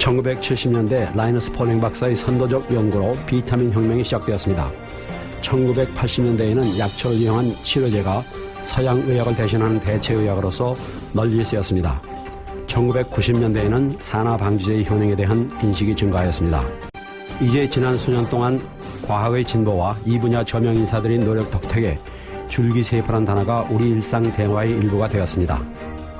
1970년대 라이너스 폴링 박사의 선도적 연구로 비타민 혁명이 시작되었습니다. 1980년대에는 약초를 이용한 치료제가 서양 의학을 대신하는 대체의학으로서 널리 쓰였습니다. 1990년대에는 산화방지제의 효능에 대한 인식이 증가하였습니다. 이제 지난 수년 동안 과학의 진보와 이 분야 저명 인사들의 노력 덕택에 줄기세포란 단어가 우리 일상 대화의 일부가 되었습니다.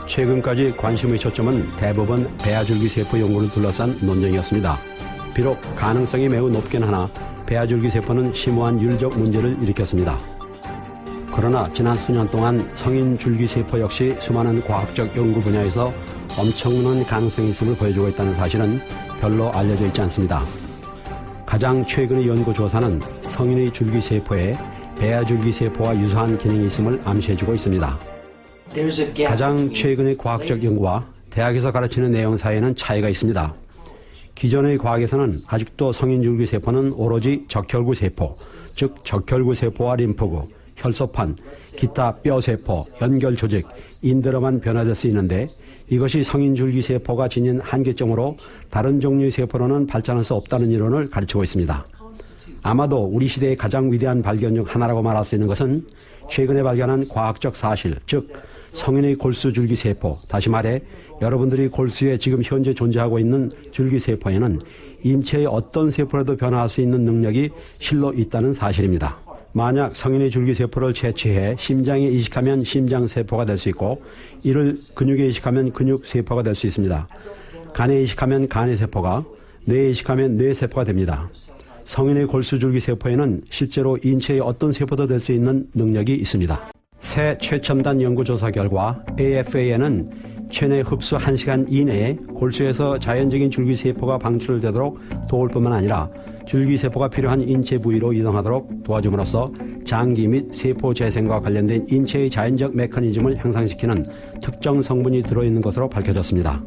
최근까지 관심의 초점은 대부분 배아줄기세포 연구를 둘러싼 논쟁이었습니다. 비록 가능성이 매우 높긴 하나 배아줄기세포는 심오한 윤리적 문제를 일으켰습니다. 그러나 지난 수년 동안 성인줄기세포 역시 수많은 과학적 연구 분야에서 엄청난 가능성이 있음을 보여주고 있다는 사실은 별로 알려져 있지 않습니다. 가장 최근의 연구조사는 성인의 줄기세포에 배아줄기세포와 유사한 기능이 있음을 암시해주고 있습니다. 가장 최근의 과학적 연구와 대학에서 가르치는 내용 사이에는 차이가 있습니다. 기존의 과학에서는 아직도 성인줄기세포는 오로지 적혈구세포, 즉 적혈구세포와 림프구, 혈소판, 기타 뼈세포, 연결조직, 인대로만 변화될 수 있는데 이것이 성인줄기세포가 지닌 한계점으로 다른 종류의 세포로는 발전할 수 없다는 이론을 가르치고 있습니다. 아마도 우리 시대의 가장 위대한 발견 중 하나라고 말할 수 있는 것은 최근에 발견한 과학적 사실, 즉 성인의 골수줄기세포, 다시 말해 여러분들이 골수에 지금 현재 존재하고 있는 줄기세포에는 인체의 어떤 세포라도 변화할 수 있는 능력이 실로 있다는 사실입니다. 만약 성인의 줄기세포를 채취해 심장에 이식하면 심장세포가 될 수 있고 이를 근육에 이식하면 근육세포가 될 수 있습니다. 간에 이식하면 간의세포가, 뇌에 이식하면 뇌세포가 됩니다. 성인의 골수줄기세포에는 실제로 인체의 어떤 세포도 될 수 있는 능력이 있습니다. 새 최첨단 연구조사 결과 AFA에는 체내 흡수 1시간 이내에 골수에서 자연적인 줄기세포가 방출되도록 도울 뿐만 아니라 줄기세포가 필요한 인체 부위로 이동하도록 도와줌으로써 장기 및 세포 재생과 관련된 인체의 자연적 메커니즘을 향상시키는 특정 성분이 들어있는 것으로 밝혀졌습니다.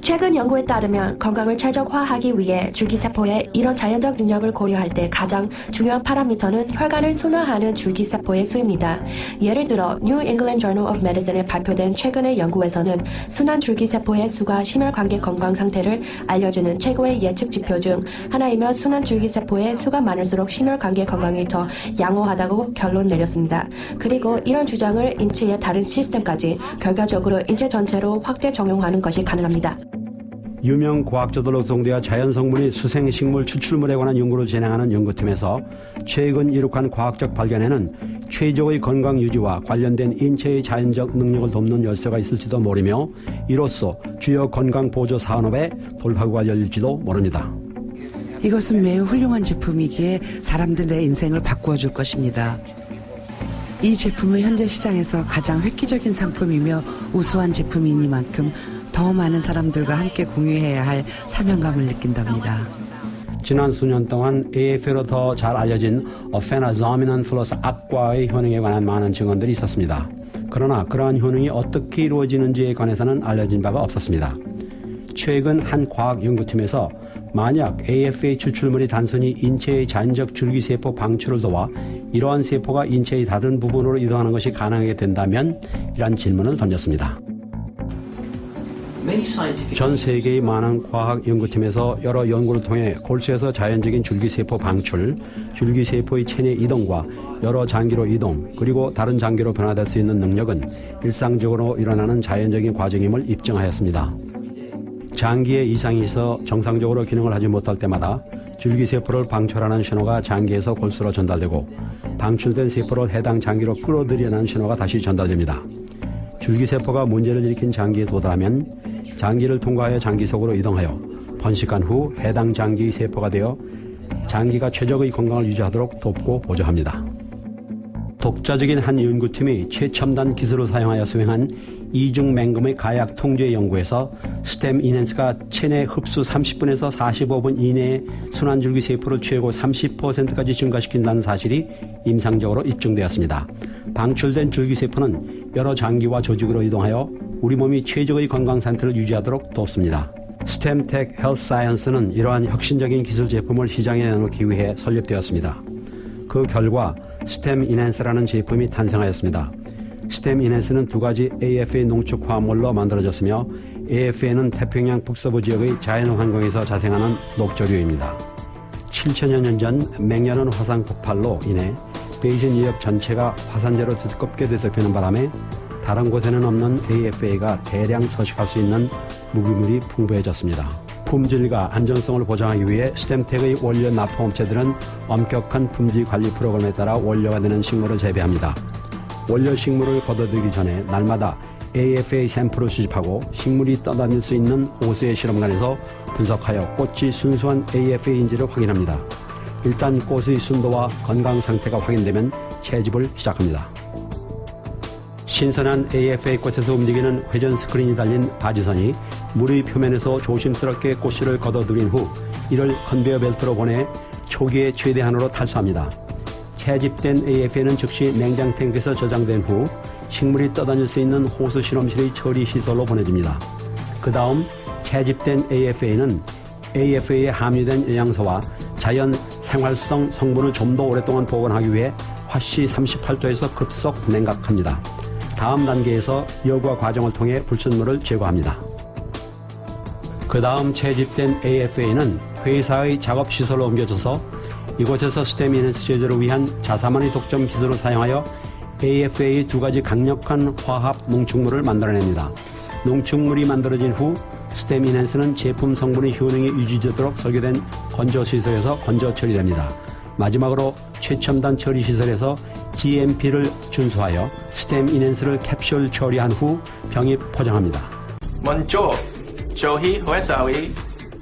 최근 연구에 따르면 건강을 최적화하기 위해 줄기세포의 이런 자연적 능력을 고려할 때 가장 중요한 파라미터는 혈관을 순화하는 줄기세포의 수입니다. 예를 들어 New England Journal of Medicine에 발표된 최근의 연구에서는 순환 줄기세포의 수가 심혈관계 건강 상태를 알려주는 최고의 예측 지표 중 하나이며 순환 줄기세포의 수가 많을수록 심혈관계 건강이 더 양호하다고 결론 내렸습니다. 그리고 이런 주장을 인체의 다른 시스템까지 결과적으로 인체 전체로 확대 적용하는 것이 가능합니다. 유명 과학자들로 구성되어 자연성분이 수생식물 추출물에 관한 연구를 진행하는 연구팀에서 최근 이룩한 과학적 발견에는 최적의 건강 유지와 관련된 인체의 자연적 능력을 돕는 열쇠가 있을지도 모르며 이로써 주요 건강보조 산업에 돌파구가 열릴지도 모릅니다. 이것은 매우 훌륭한 제품이기에 사람들의 인생을 바꾸어 줄 것입니다. 이 제품은 현재 시장에서 가장 획기적인 상품이며 우수한 제품이니만큼 더 많은 사람들과 함께 공유해야 할 사명감을 느낀답니다. 지난 수년 동안 AFA로 더 잘 알려진 페나조미넌 플러스 악과의 효능에 관한 많은 증언들이 있었습니다. 그러나 그러한 효능이 어떻게 이루어지는지에 관해서는 알려진 바가 없었습니다. 최근 한 과학 연구팀에서 만약 AFA 추출물이 단순히 인체의 자연적 줄기세포 방출을 도와 이러한 세포가 인체의 다른 부분으로 이동하는 것이 가능하게 된다면 이란 질문을 던졌습니다. 전 세계의 많은 과학 연구팀에서 여러 연구를 통해 골수에서 자연적인 줄기세포 방출, 줄기세포의 체내 이동과 여러 장기로 이동, 그리고 다른 장기로 변화될 수 있는 능력은 일상적으로 일어나는 자연적인 과정임을 입증하였습니다. 장기에 이상이 있어 정상적으로 기능을 하지 못할 때마다 줄기세포를 방출하는 신호가 장기에서 골수로 전달되고 방출된 세포를 해당 장기로 끌어들이려는 신호가 다시 전달됩니다. 줄기세포가 문제를 일으킨 장기에 도달하면 장기를 통과하여 장기 속으로 이동하여 번식한 후 해당 장기의 세포가 되어 장기가 최적의 건강을 유지하도록 돕고 보조합니다. 독자적인 한 연구팀이 최첨단 기술을 사용하여 수행한 이중 맹금의 가약 통제 연구에서 스템 이넨스가 체내 흡수 30분에서 45분 이내에 순환줄기 세포를 최고 30%까지 증가시킨다는 사실이 임상적으로 입증되었습니다. 방출된 줄기세포는 여러 장기와 조직으로 이동하여 우리 몸이 최적의 건강 상태를 유지하도록 돕습니다. 스템텍 헬스 사이언스는 이러한 혁신적인 기술 제품을 시장에 내놓기 위해 설립되었습니다. 그 결과 스템 이넨스라는 제품이 탄생하였습니다. 스템 이넨스는 두 가지 AFA 농축 화합물로 만들어졌으며 AFA는 태평양 북서부 지역의 자연환경에서 자생하는 녹조류입니다. 7천여 년 전 맹렬한 화산 폭발로 인해 베이징 지역 전체가 화산재로 두껍게 뒤덮이는 바람에 다른 곳에는 없는 AFA가 대량 서식할 수 있는 무기물이 풍부해졌습니다. 품질과 안전성을 보장하기 위해 스템텍의 원료 납품업체들은 엄격한 품질 관리 프로그램에 따라 원료가 되는 식물을 재배합니다. 원료 식물을 걷어들이기 전에 날마다 AFA 샘플을 수집하고 식물이 떠다닐 수 있는 호수의 실험관에서 분석하여 꽃이 순수한 AFA인지를 확인합니다. 일단 꽃의 순도와 건강 상태가 확인되면 채집을 시작합니다. 신선한 AFA 꽃에서 움직이는 회전 스크린이 달린 바지선이 물의 표면에서 조심스럽게 꽃씨를 걷어들인 후 이를 컨베이어 벨트로 보내 초기의 최대한으로 탈수합니다. 채집된 AFA는 즉시 냉장 탱크에서 저장된 후 식물이 떠다닐 수 있는 호수 실험실의 처리 시설로 보내집니다. 그 다음 채집된 AFA는 AFA에 함유된 영양소와 자연 생활성 성분을 좀 더 오랫동안 보관하기 위해 화씨 38도에서 급속 냉각합니다. 다음 단계에서 여과 과정을 통해 불순물을 제거합니다. 그 다음 채집된 AFA는 회사의 작업시설로 옮겨져서 이곳에서 스템 이넨스 제조를 위한 자사만의 독점 기술을 사용하여 AFA의 두 가지 강력한 화합 농축물을 만들어냅니다. 농축물이 만들어진 후 스템 이넨스는 제품 성분의 효능이 유지되도록 설계된 건조시설에서 건조 처리됩니다. 마지막으로 최첨단 처리시설에서 GMP를 준수하여 스템 이넨스를 캡슐 처리한 후 병입 포장합니다. 먼저 저희 회사의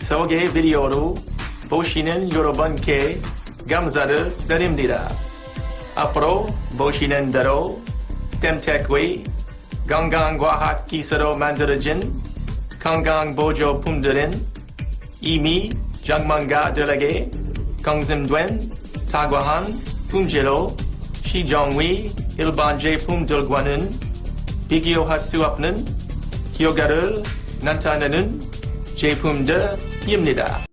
소개 비디오를 보시는 여러분께 감사를 드립니다. 앞으로 보시는 대로 스템텍의 건강과학 기술로 만들어진 건강보조품들은 이미 전문가들에게 검증된 탁월한 품질로 시중의 일반 제품들과는 비교할 수 없는 효과를 나타내는 제품들입니다.